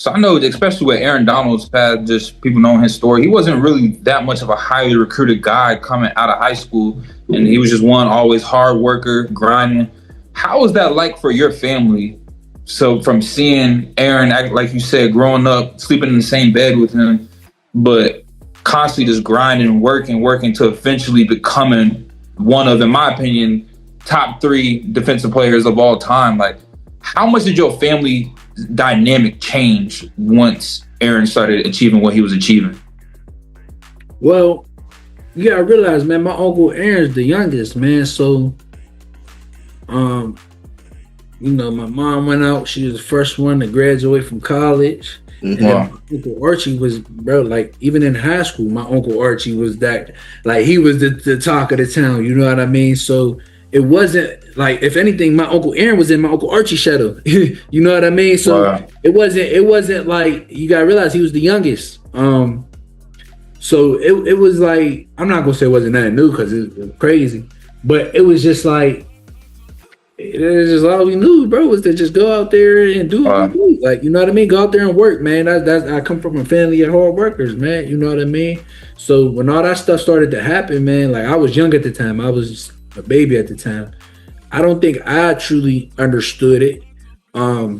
So I know, especially with Aaron Donald's past, just people knowing his story, he wasn't really that much of a highly recruited guy coming out of high school, and he was just one always hard worker, grinding. How was that like for your family? So from seeing Aaron, like you said, growing up, sleeping in the same bed with him, but constantly just grinding, working to eventually becoming one of, in my opinion, top 3 defensive players of all time. Like, how much did your family dynamic change once Aaron started achieving what he was achieving? Well, you gotta realize, man, my uncle Aaron's the youngest, man. So, my mom went out. She was the first one to graduate from college. And then my Uncle Archie was, bro, like, even in high school, my Uncle Archie was that, like, he was the talk of the town, you know what I mean? So it wasn't like, if anything, my Uncle Aaron was in my Uncle Archie shadow. You know what I mean? So it wasn't like, you gotta realize he was the youngest. So it was like, I'm not gonna say it wasn't that new because it was crazy, but it was just like, it was just all we knew, bro, was to just go out there and do what we do. Like, you know what I mean? Go out there and work, man. I come from a family of hard workers, man. You know what I mean? So when all that stuff started to happen, man, like, I was young at the time. I was a baby at the time. I don't think I truly understood it. I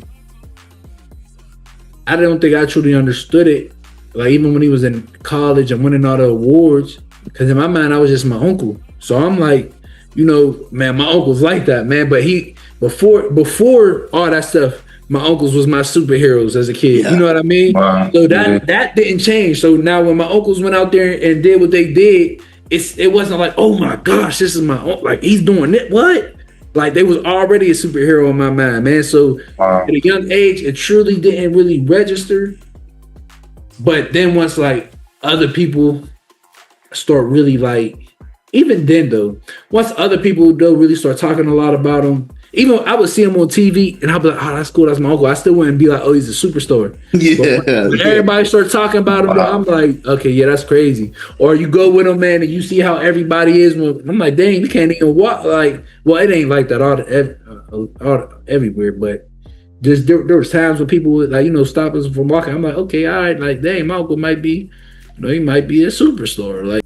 don't think I truly understood it. Like, even when he was in college and winning all the awards, because in my mind, I was just my uncle. So I'm like, you know, man, my uncle's like that, man. But before all that stuff, my uncles was my superheroes as a kid. Yeah. You know what I mean? So that didn't change. So now when my uncles went out there and did what they did, it wasn't like, oh my gosh, this is my uncle. Like, he's doing it. What? Like, they was already a superhero in my mind, man. So at a young age, it truly didn't really register. But then once, like, other people start really, like, even then though, once other people though really start talking a lot about him, even I would see him on TV and I'd be like, oh, that's cool, that's my uncle. I still wouldn't be like, oh, he's a superstar. Yeah. But when everybody starts talking about him, I'm like, okay, yeah, that's crazy. Or you go with him, man, and you see how everybody is. I'm like, dang, you can't even walk. Like, well, it ain't like that all everywhere, but just there was times when people would, like, you know, stop us from walking. I'm like, okay, all right, like, dang, my uncle might be, you know, he might be a superstar. Like,